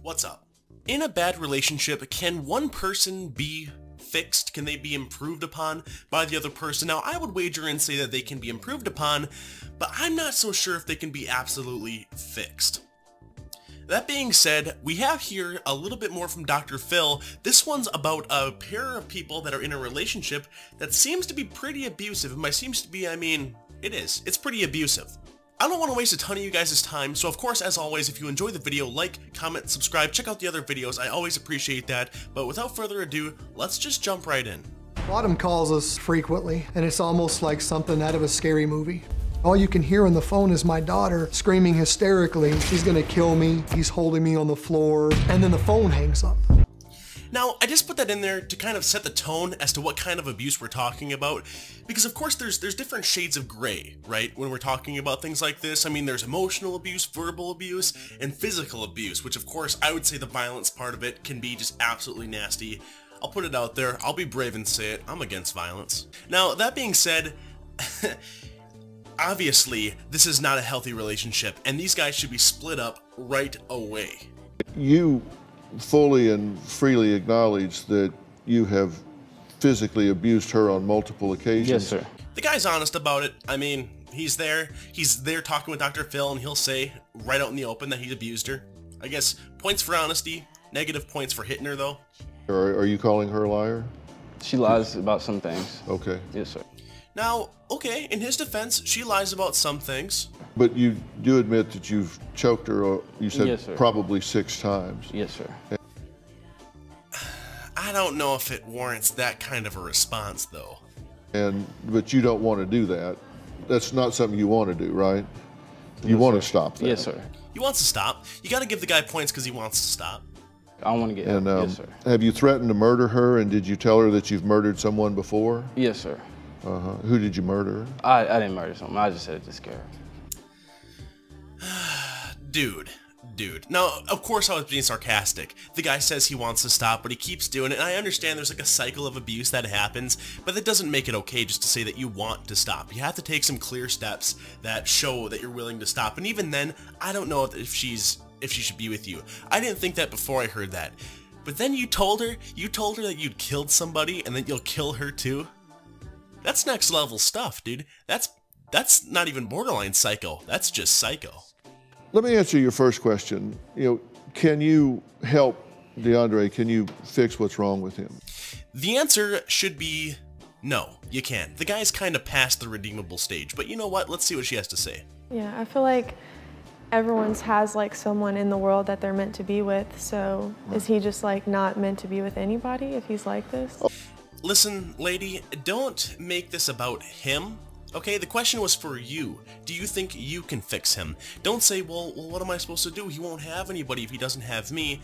What's up? In a bad relationship, can one person be fixed? Can they be improved upon by the other person? Now, I would wager and say that they can be improved upon, but I'm not so sure if they can be absolutely fixed. That being said, we have here a little bit more from Dr. Phil. This one's about a pair of people that are in a relationship that seems to be pretty abusive. And by seems to be, I mean, it is. It's pretty abusive. I don't want to waste a ton of you guys' time, so of course, as always, if you enjoy the video, like, comment, subscribe, check out the other videos. I always appreciate that. But without further ado, let's just jump right in. Autumn calls us frequently, and it's almost like something out of a scary movie. All you can hear on the phone is my daughter screaming hysterically, "He's gonna kill me, he's holding me on the floor," and then the phone hangs up. Now, I just put that in there to kind of set the tone as to what kind of abuse we're talking about, because of course there's different shades of gray, right, when we're talking about things like this. I mean, there's emotional abuse, verbal abuse, and physical abuse, which of course I would say the violence part of it can be just absolutely nasty. I'll put it out there, I'll be brave and say it, I'm against violence. Now, that being said, obviously, this is not a healthy relationship, and these guys should be split up right away. You fully and freely acknowledge that you have physically abused her on multiple occasions? Yes, sir. The guy's honest about it. I mean, he's there talking with Dr. Phil, and he'll say right out in the open that he abused her. I guess points for honesty, negative points for hitting her, though. Are you calling her a liar? She lies about some things. Okay. Yes, sir. Now, okay, in his defense, she lies about some things. But you do admit that you've choked her, you said Yes, sir. probably 6 times. Yes, sir. I don't know if it warrants that kind of a response, though. But you don't want to do that. That's not something you want to do, right? You No, want sir. to stop that. Yes, sir. He wants to stop. You gotta give the guy points because he wants to stop. I want to get And yes, sir. have you threatened to murder her, and did you tell her that you've murdered someone before? Yes, sir. Who did you murder? I didn't murder someone. I just said it to scare her. Dude. Now, of course I was being sarcastic. The guy says he wants to stop, but he keeps doing it, and I understand there's like a cycle of abuse that happens, but that doesn't make it okay just to say that you want to stop. You have to take some clear steps that show that you're willing to stop, and even then, I don't know if she should be with you. I didn't think that before I heard that. But then you told her that you'd killed somebody, and then you'll kill her too? That's next level stuff, dude. That's not even borderline psycho. That's just psycho. Let me answer your first question. Can you help DeAndre? Can you fix what's wrong with him? The answer should be no, you can't. The guy's kind of past the redeemable stage, but you know what? Let's see what she has to say. Yeah, I feel like everyone's has like someone in the world that they're meant to be with, so is he just like not meant to be with anybody if he's like this? Listen, lady, don't make this about him. Okay, the question was for you. Do you think you can fix him? Don't say, well, what am I supposed to do? He won't have anybody if he doesn't have me.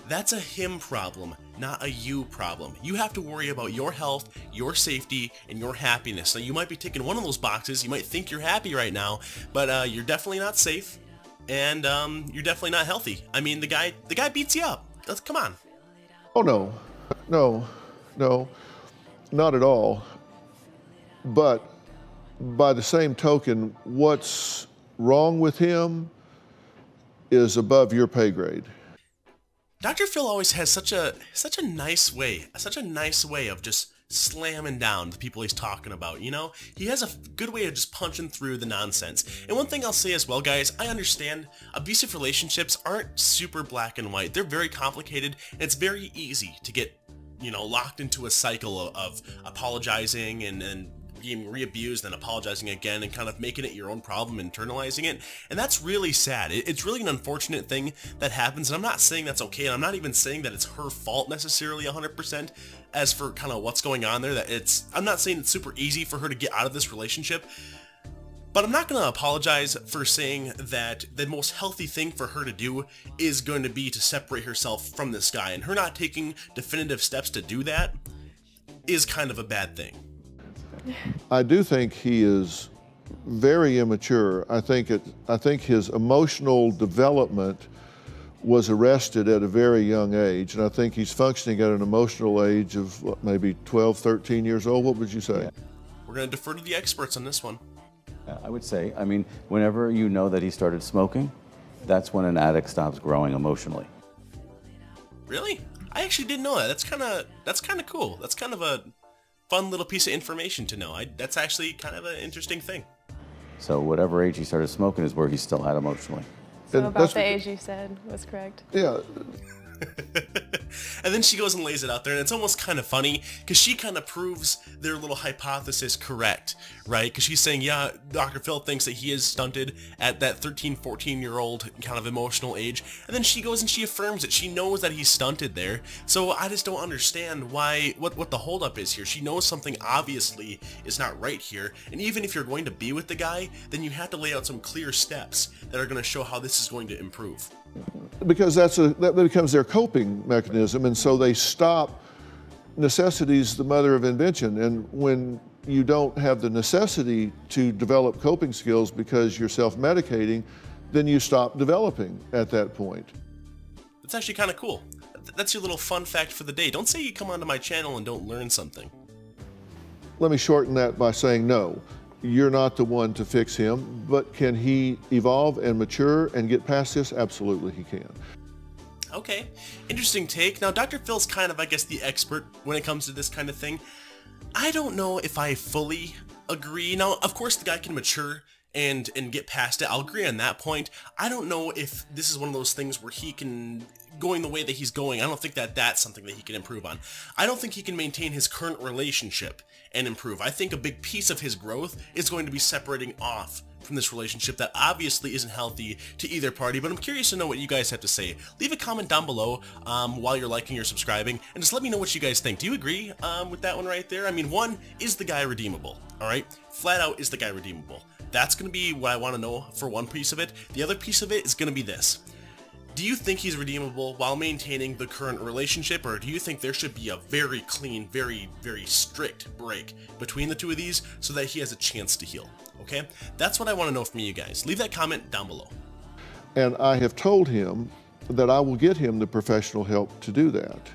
That's a him problem, not a you problem. You have to worry about your health, your safety, and your happiness. Now, you might be ticking one of those boxes. You might think you're happy right now, but you're definitely not safe, and you're definitely not healthy. I mean, the guy beats you up. Come on. Oh, no, not at all. But by the same token, what's wrong with him is above your pay grade. Dr. Phil always has such a nice way of just slamming down the people he's talking about, you know? He has a good way of just punching through the nonsense. And one thing I'll say as well, guys, I understand abusive relationships aren't super black and white. They're very complicated, and it's very easy to get, locked into a cycle of apologizing and being re-abused and apologizing again and kind of making it your own problem, internalizing it, and that's really sad. It's really an unfortunate thing that happens, and I'm not saying that's okay, and I'm not even saying that it's her fault necessarily 100%. As for kind of what's going on there, I'm not saying it's super easy for her to get out of this relationship, but I'm not going to apologize for saying that the most healthy thing for her to do is going to be to separate herself from this guy, and her not taking definitive steps to do that is kind of a bad thing. I do think he is very immature. I think his emotional development was arrested at a very young age, and I think he's functioning at an emotional age of what, maybe 12, 13 years old. What would you say? We're going to defer to the experts on this one. I would say, whenever you know that he started smoking, that's when an addict stops growing emotionally. Really? I actually didn't know that. That's kind of cool. That's kind of a fun little piece of information to know. That's actually kind of an interesting thing. So whatever age he started smoking is where he's still at emotionally. So about the age you said was correct. Yeah. And then she goes and lays it out there, and it's almost kind of funny because she kind of proves their little hypothesis correct, right? Because she's saying, yeah, Dr. Phil thinks that he is stunted at that 13, 14-year-old kind of emotional age, and then she goes and she affirms it. She knows that he's stunted there, so I just don't understand what the holdup is here. She knows something obviously is not right here, and even if you're going to be with the guy, then you have to lay out some clear steps that are going to show how this is going to improve. Because that becomes their coping mechanism, and so they stop. Necessity's the mother of invention, and when you don't have the necessity to develop coping skills because you're self-medicating, then you stop developing at that point. That's actually kind of cool. That's your little fun fact for the day. Don't say you come onto my channel and don't learn something. Let me shorten that by saying no. You're not the one to fix him, but can he evolve and mature and get past this? Absolutely he can. Okay, interesting take. Now, Dr. Phil's kind of, I guess, the expert when it comes to this kind of thing. I don't know if I fully agree. Now, of course, the guy can mature and get past it. I'll agree on that point. I don't know if this is one of those things where he can, going the way that he's going, I don't think that that's something that he can improve on. I don't think he can maintain his current relationship and improve. I think a big piece of his growth is going to be separating off from this relationship that obviously isn't healthy to either party, but I'm curious to know what you guys have to say. Leave a comment down below while you're liking or subscribing, and just let me know what you guys think. Do you agree with that one right there? I mean, one, is the guy redeemable? Alright? Flat out, is the guy redeemable? That's going to be what I want to know for one piece of it. The other piece of it is going to be this. Do you think he's redeemable while maintaining the current relationship, or do you think there should be a very clean, very, very strict break between the two of these so that he has a chance to heal? Okay? That's what I want to know from you guys. Leave that comment down below. And I have told him that I will get him the professional help to do that.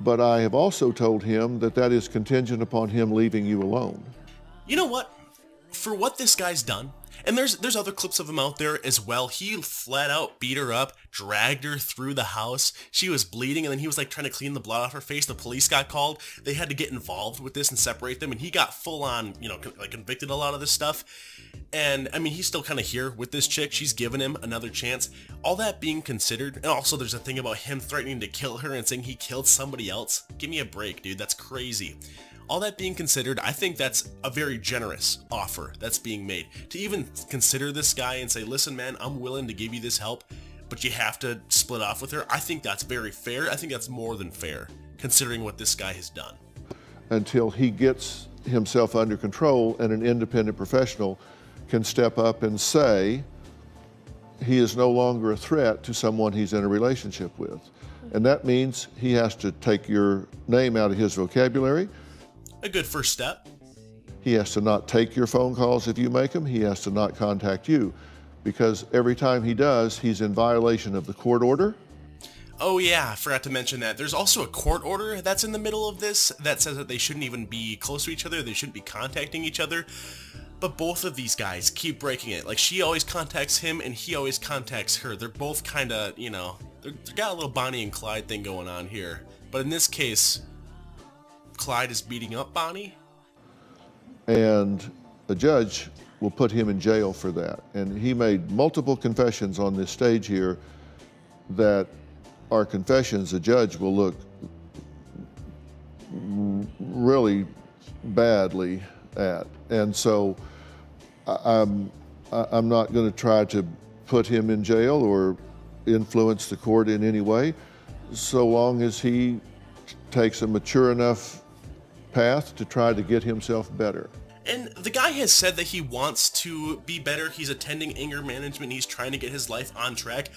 But I have also told him that that is contingent upon him leaving you alone. You know what? For what this guy's done, and there's other clips of him out there as well, he flat out beat her up, dragged her through the house. She was bleeding, and then he was like trying to clean the blood off her face. The police got called. They had to get involved with this and separate them, and he got full on, you know, like convicted a lot of this stuff. And I mean, he's still kind of here with this chick. She's given him another chance. All that being considered, and also there's a thing about him threatening to kill her and saying he killed somebody else. Give me a break, dude. That's crazy. All that being considered, I think that's a very generous offer that's being made. To even consider this guy and say, listen, man, I'm willing to give you this help, but you have to split off with her. I think that's very fair. I think that's more than fair, considering what this guy has done. Until he gets himself under control and an independent professional can step up and say he is no longer a threat to someone he's in a relationship with. And that means he has to take your name out of his vocabulary. A good first step. He has to not take your phone calls if you make them. He has to not contact you, because every time he does, he's in violation of the court order. Oh yeah, I forgot to mention that. There's also a court order that's in the middle of this that says that they shouldn't even be close to each other. They shouldn't be contacting each other. But both of these guys keep breaking it. Like, she always contacts him and he always contacts her. They're both kind of, you know, they got a little Bonnie and Clyde thing going on here. But in this case, Clyde is beating up Bonnie. And a judge will put him in jail for that. And he made multiple confessions on this stage here that are confessions a judge will look really badly at. And so I'm not going to try to put him in jail or influence the court in any way, so long as he takes a mature enough path to try to get himself better. And the guy has said that he wants to be better. He's attending anger management. He's trying to get his life on track.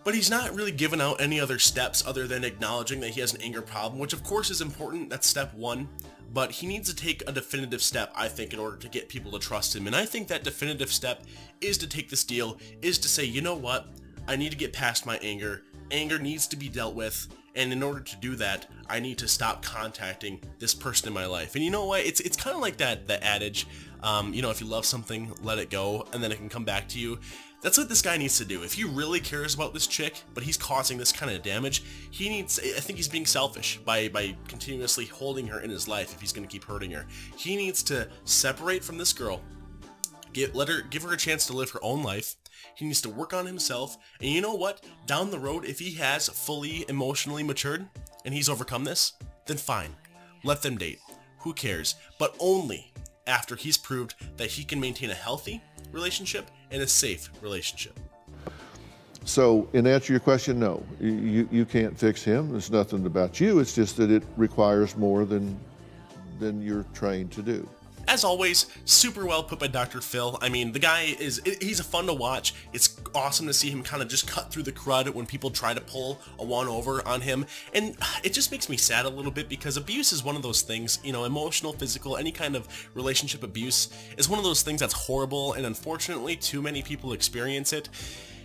But he's not really given out any other steps other than acknowledging that he has an anger problem, which of course is important. That's step one. But he needs to take a definitive step, I think, in order to get people to trust him. And I think that definitive step is to take this deal, is to say, you know what? I need to get past my anger. Anger needs to be dealt with. And in order to do that, I need to stop contacting this person in my life. And you know what? It's kind of like that adage, you know, if you love something, let it go, and then it can come back to you. That's what this guy needs to do. If he really cares about this chick, but he's causing this kind of damage, I think he's being selfish by continuously holding her in his life if he's going to keep hurting her. He needs to separate from this girl, give her a chance to live her own life. He needs to work on himself, and you know what? Down the road, if he has fully emotionally matured and he's overcome this, then fine. Let them date. Who cares? But only after he's proved that he can maintain a healthy relationship and a safe relationship. So, in answer to your question, no, you can't fix him. There's nothing about you. It's just that it requires more than you're trained to do. As always, super well put by Dr. Phil. I mean, the guy he's a fun to watch. It's awesome to see him kind of just cut through the crud when people try to pull a one over on him. And it just makes me sad a little bit because abuse is one of those things, you know, emotional, physical, any kind of relationship abuse is one of those things that's horrible, and unfortunately too many people experience it.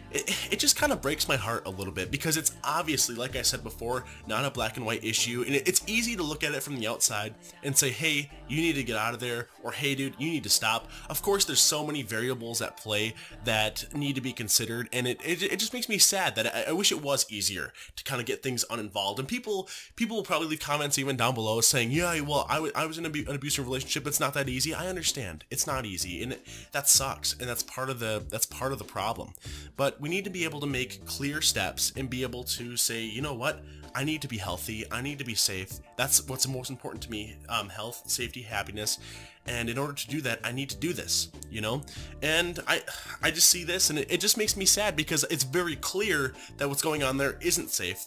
It just kind of breaks my heart a little bit because it's obviously, like I said before, not a black and white issue, and it's easy to look at it from the outside and say, hey, you need to get out of there, or hey dude, you need to stop. Of course there's so many variables at play that need to be considered, and it just makes me sad that I wish it was easier to kind of get things uninvolved. And people will probably leave comments even down below saying, yeah, well, I was in an abusive relationship, it's not that easy. I understand, it's not easy, and that sucks, and that's part of the problem. But we need to be able to make clear steps and be able to say, you know what, I need to be healthy, I need to be safe. That's what's most important to me, health, safety, happiness. And in order to do that, I need to do this, you know? And I just see this, and it just makes me sad because it's very clear that what's going on there isn't safe,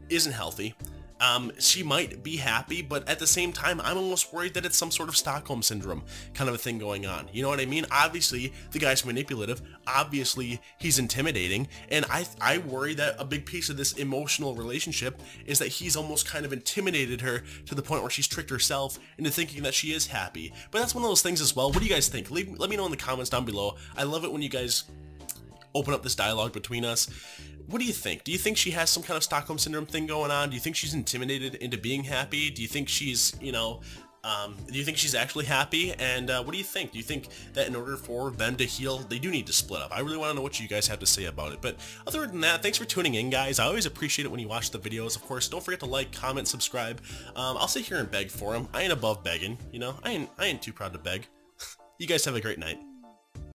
isn't healthy. She might be happy, but at the same time, I'm almost worried that it's some sort of Stockholm Syndrome kind of a thing going on. You know what I mean? Obviously, the guy's manipulative. Obviously, he's intimidating. And I worry that a big piece of this emotional relationship is that he's almost kind of intimidated her to the point where she's tricked herself into thinking that she is happy. But that's one of those things as well. What do you guys think? Let me know in the comments down below. I love it when you guys open up this dialogue between us. What do you think? Do you think she has some kind of Stockholm Syndrome thing going on? Do you think she's intimidated into being happy? Do you think she's, you know, do you think she's actually happy? And what do you think? Do you think that in order for them to heal, they do need to split up? I really want to know what you guys have to say about it. But other than that, thanks for tuning in, guys. I always appreciate it when you watch the videos. Of course, don't forget to like, comment, subscribe. I'll sit here and beg for them. I ain't above begging, you know? I ain't too proud to beg. You guys have a great night.